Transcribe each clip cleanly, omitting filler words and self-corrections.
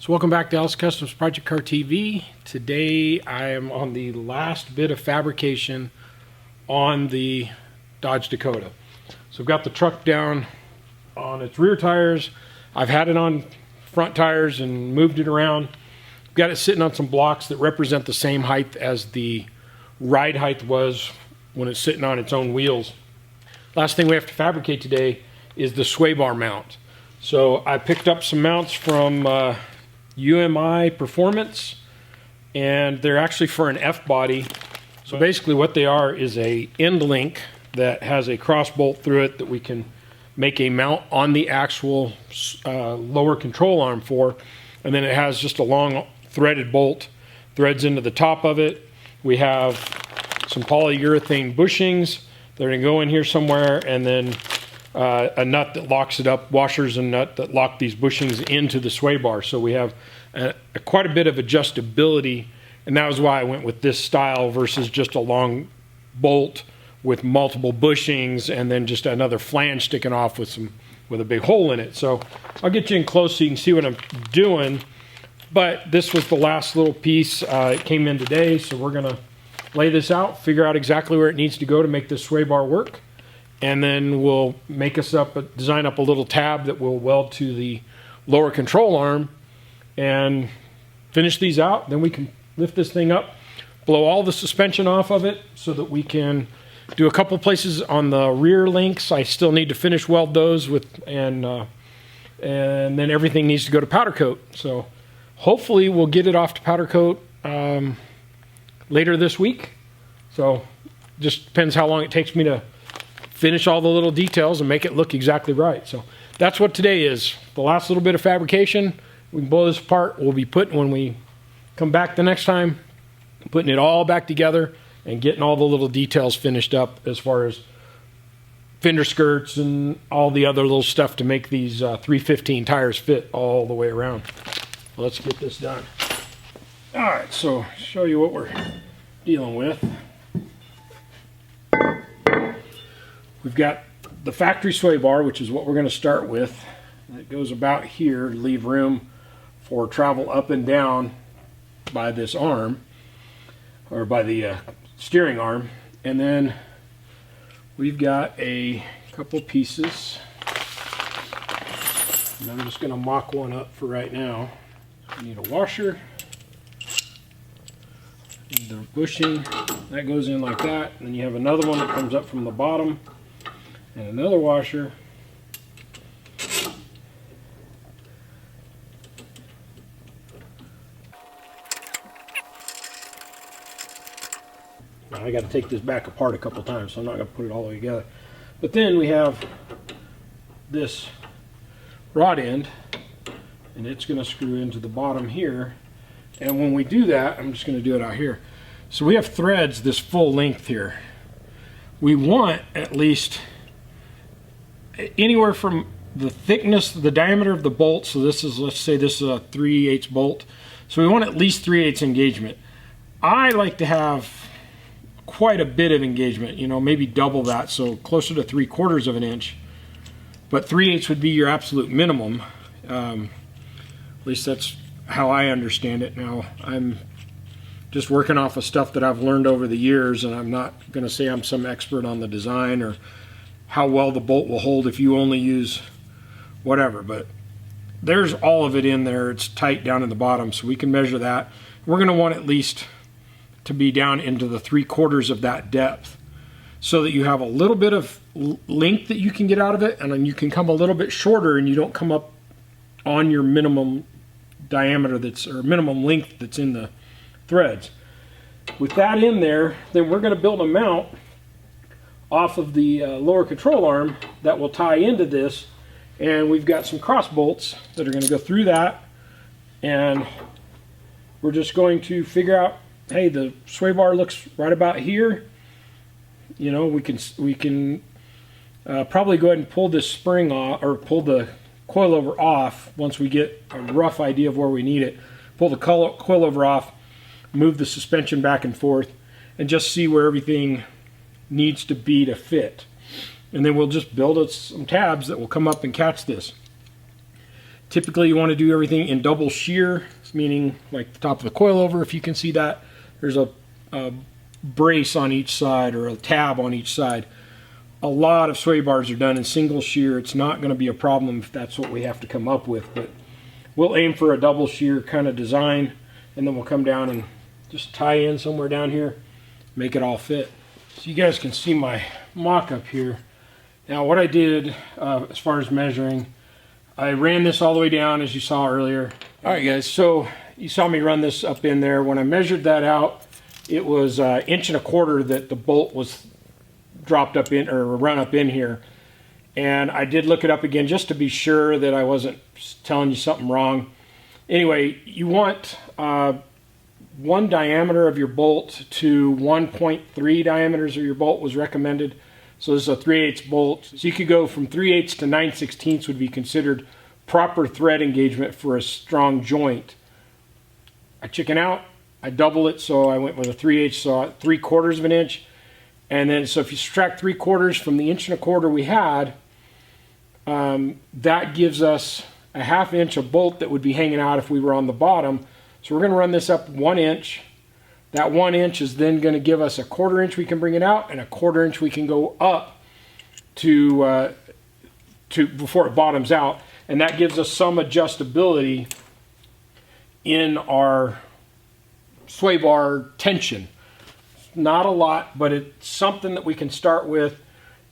So welcome back to Allison Customs Project Car TV. Today I am on the last bit of fabrication on the Dodge Dakota. So I've got the truck down on its rear tires. I've had it on front tires and moved it around. I've got it sitting on some blocks that represent the same height as the ride height was when it's sitting on its own wheels. Last thing we have to fabricate today is the sway bar mount. So I picked up some mounts from UMI Performance, and they're actually for an F body. So basically what they are is a end link that has a cross bolt through it that we can make a mount on the actual lower control arm for, and then it has just a long threaded bolt, threads into the top of it. We have some polyurethane bushings that are going to go in here somewhere, and then a nut that locks it up, washers and nut that lock these bushings into the sway bar. So we have quite a bit of adjustability, and that was why I went with this style versus just a long bolt with multiple bushings and then just another flange sticking off with a big hole in it. So I'll get you in close so you can see what I'm doing. But this was the last little piece. It came in today, so we're gonna lay this out, figure out exactly where it needs to go to make this sway bar work. And then we'll design up a little tab that we'll weld to the lower control arm and finish these out. Then we can lift this thing up, blow all the suspension off of it so that we can do a couple places on the rear links. I still need to finish weld those and then everything needs to go to powder coat. So hopefully we'll get it off to powder coat later this week. So just depends how long it takes me to finish all the little details and make it look exactly right. So that's what today is. The last little bit of fabrication. We can blow this apart. We'll be putting, when we come back the next time, putting it all back together and getting all the little details finished up as far as fender skirts and all the other little stuff to make these 315 tires fit all the way around. Let's get this done. All right, so show you what we're dealing with. We've got the factory sway bar, which is what we're going to start with. It goes about here to leave room for travel up and down by this arm, or by the steering arm. And then we've got a couple pieces, and I'm just going to mock one up for right now. I need a washer, and the bushing that goes in like that, and then you have another one that comes up from the bottom, and another washer. Now I got to take this back apart a couple times, so I'm not going to put it all the way together. But then we have this rod end, and it's going to screw into the bottom here. And when we do that, I'm just going to do it out here. So we have threads this full length here. We want at least anywhere from the thickness, the diameter of the bolt. So this is, let's say this is a 3/8 bolt. So we want at least 3/8 engagement. I like to have quite a bit of engagement, you know, maybe double that, so closer to 3/4 of an inch. But 3/8 would be your absolute minimum. At least that's how I understand it. Now, I'm just working off of stuff that I've learned over the years, and I'm not going to say I'm some expert on the design or how well the bolt will hold if you only use whatever. But there's all of it in there. It's tight down in the bottom, so we can measure that. We're going to want at least to be down into the 3/4 of that depth, so that you have a little bit of length that you can get out of it, and then you can come a little bit shorter and you don't come up on your minimum diameter or minimum length that's in the threads. With that in there, then we're going to build a mount off of the lower control arm that will tie into this, and we've got some cross bolts that are going to go through that, and we're just going to figure out, hey, the sway bar looks right about here. You know, we can probably go ahead and pull this spring off, or pull the coilover off once we get a rough idea of where we need it. Pull the coilover off, move the suspension back and forth, and just see where everything needs to be to fit. And then we'll just build some tabs that will come up and catch this. Typically you want to do everything in double shear, meaning like the top of the coilover, if you can see that, there's a brace on each side or a tab on each side. A lot of sway bars are done in single shear. It's not going to be a problem if that's what we have to come up with, but we'll aim for a double shear kind of design, and then we'll come down and just tie in somewhere down here, make it all fit. So you guys can see my mock-up here. Now what I did as far as measuring, I ran this all the way down as you saw earlier. All right guys, so you saw me run this up in there. When I measured that out, it was 1.25 inches that the bolt was dropped up in, or run up in here. And I did look it up again just to be sure that I wasn't telling you something wrong. Anyway, you want one diameter of your bolt to 1.3 diameters of your bolt was recommended. So this is a 3/8 bolt. So you could go from 3/8 to 9/16 would be considered proper thread engagement for a strong joint. I chicken out, I double it, so I went with a 3/8, so 3/4 of an inch. And then, so if you subtract 3/4 from the 1.25 inches we had, that gives us a 1/2 inch of bolt that would be hanging out if we were on the bottom. So we're going to run this up 1 inch. That 1 inch is then going to give us a 1/4 inch we can bring it out, and a 1/4 inch we can go up to before it bottoms out. And that gives us some adjustability in our sway bar tension. Not a lot, but it's something that we can start with,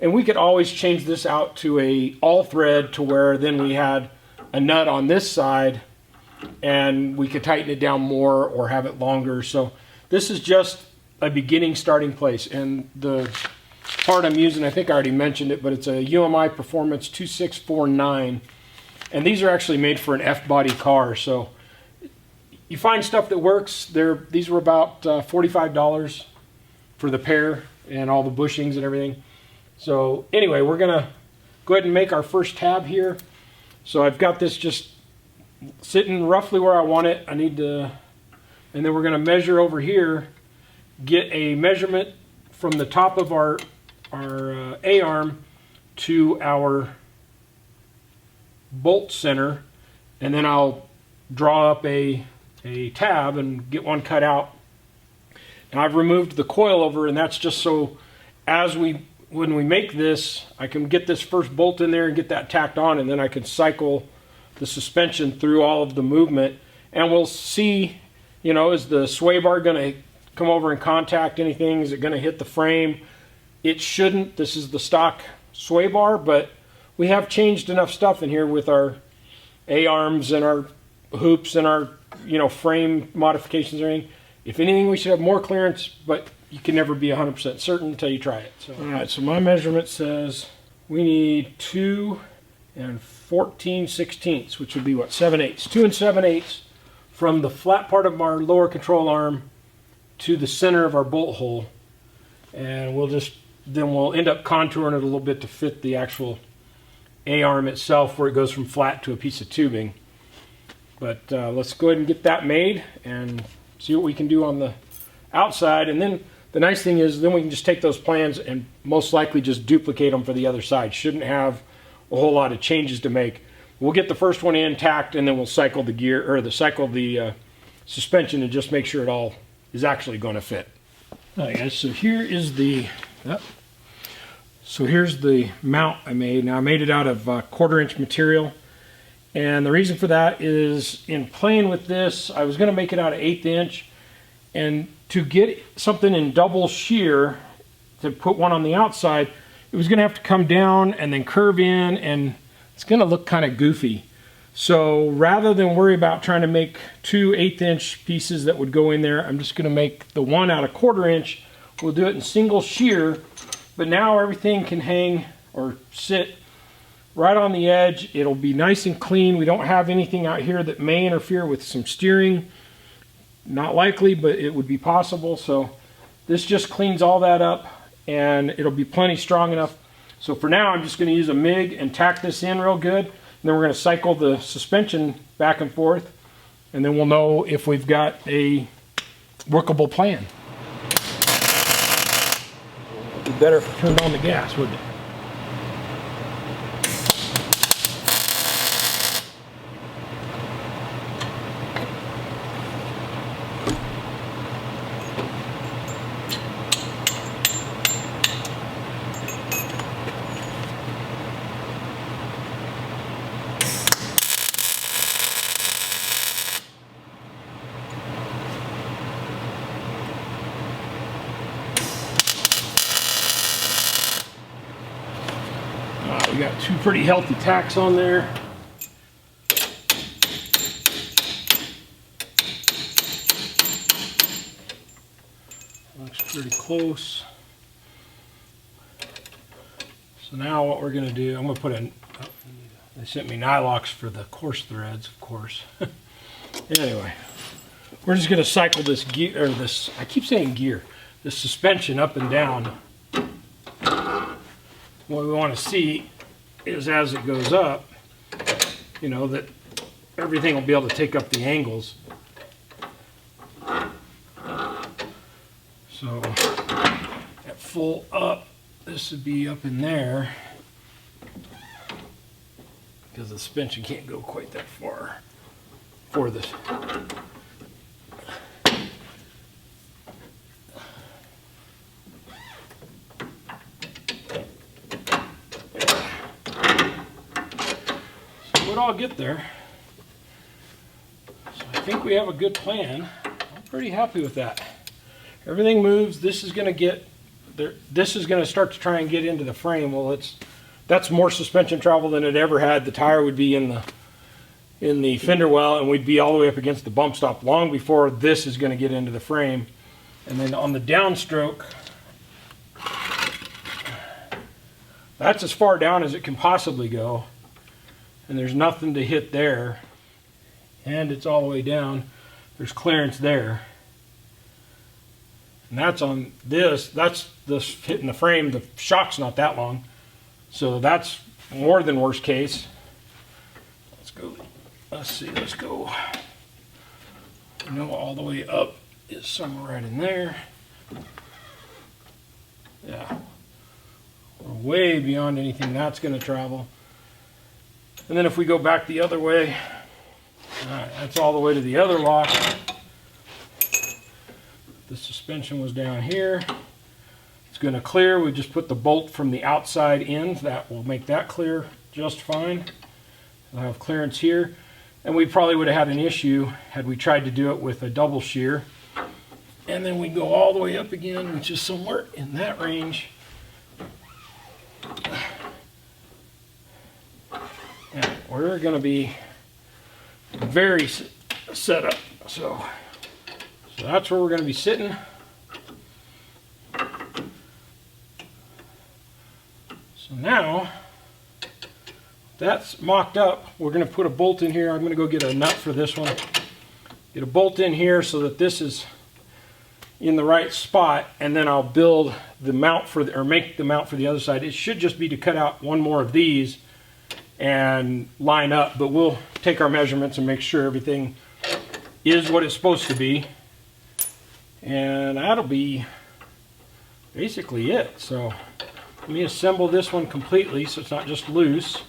and we could always change this out to a all thread, to where then we had a nut on this side and we could tighten it down more or have it longer. So this is just a beginning starting place, and the part I'm using, I think I already mentioned it, but it's a UMI Performance 2649, and these are actually made for an F-body car. So you find stuff that works. These were about $45 for the pair and all the bushings and everything. So anyway, we're gonna go ahead and make our first tab here. So I've got this just sitting roughly where I want it. And then we're gonna measure over here, get a measurement from the top of our A-arm to our bolt center, and then I'll draw up a tab and get one cut out. Now I've removed the coilover, and that's just so when we make this, I can get this first bolt in there and get that tacked on, and then I can cycle the suspension through all of the movement, and we'll see, you know, is the sway bar going to come over and contact anything? Is it going to hit the frame? It shouldn't. This is the stock sway bar, but we have changed enough stuff in here with our A-arms and our hoops and our, you know, frame modifications or anything. If anything, we should have more clearance, but you can never be 100% certain until you try it. So, all right, so my measurement says we need 2 14/16, which would be what, 7/8. 2 7/8 from the flat part of our lower control arm to the center of our bolt hole, and we'll end up contouring it a little bit to fit the actual A-arm itself, where it goes from flat to a piece of tubing. But let's go ahead and get that made and see what we can do on the outside. And then the nice thing is then we can just take those plans and most likely just duplicate them for the other side. Shouldn't have a whole lot of changes to make. We'll get the first one intact, and then we'll cycle the gear, or cycle the suspension, and just make sure it all is actually going to fit. All right, guys, so here is here's the mount I made. Now I made it out of 1/4 inch material, and the reason for that is, in playing with this, I was going to make it out of 1/8 inch, and to get something in double shear, to put one on the outside, it was going to have to come down and then curve in, and it's going to look kind of goofy. So rather than worry about trying to make 2 1/8 inch pieces that would go in there, I'm just going to make the one out of 1/4 inch. We'll do it in single shear, but now everything can hang or sit right on the edge. It'll be nice and clean. We don't have anything out here that may interfere with some steering. Not likely, but it would be possible. So this just cleans all that up, and it'll be plenty strong enough. So for now, I'm just going to use a MIG and tack this in real good. And then we're going to cycle the suspension back and forth, and then we'll know if we've got a workable plan. It'd be better if I turned on the gas, wouldn't it? got two pretty healthy tacks on there. Looks pretty close. So now what we're going to do, I'm going to put in, they sent me nylocks for the coarse threads, of course. Anyway, we're just going to cycle this gear, or this, I keep saying gear, this suspension up and down. What we want to see is as it goes up, you know, that everything will be able to take up the angles. So at full up, this would be up in there because the suspension can't go quite that far for this. So we'll all get there. So I think we have a good plan. I'm pretty happy with that. Everything moves. This is going to get there. This is going to start to try and get into the frame. Well, that's more suspension travel than it ever had. The tire would be in the fender well, and we'd be all the way up against the bump stop long before this is going to get into the frame. And then on the downstroke, that's as far down as it can possibly go, and there's nothing to hit there, and it's all the way down. There's clearance there. And that's on this, that's this hitting the frame. The shock's not that long. So that's more than worst case. Let's go, let's see, let's go. I know all the way up is somewhere right in there. Yeah. We're way beyond anything that's going to travel. And then if we go back the other way, all right, that's all the way to the other lock. The suspension was down here. It's going to clear. We just put the bolt from the outside in. That will make that clear just fine. I'll have clearance here. And we probably would have had an issue had we tried to do it with a double shear. And then we go all the way up again, which is somewhere in that range. Yeah, we're going to be very set up. So that's where we're going to be sitting. So now that's mocked up. We're going to put a bolt in here. I'm going to go get a nut for this one. Get a bolt in here so that this is in the right spot, and then I'll build the mount for the, or make the mount for the other side. It should just be to cut out one more of these and line up, but we'll take our measurements and make sure everything is what it's supposed to be. And that'll be basically it. So let me assemble this one completely so it's not just loose.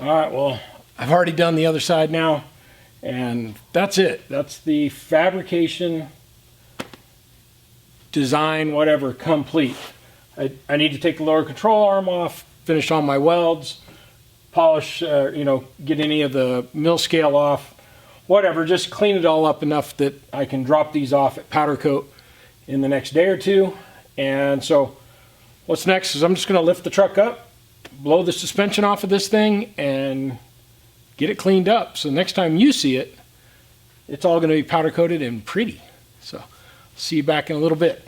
Alright, well, I've already done the other side now, and that's it. That's the fabrication, design, whatever, complete. I need to take the lower control arm off, finish on my welds, polish, you know, get any of the mill scale off, whatever, just clean it all up enough that I can drop these off at powder coat in the next day or two. And so what's next is I'm just going to lift the truck up, blow the suspension off of this thing, and get it cleaned up. So next time you see it, it's all going to be powder coated and pretty. So see you back in a little bit.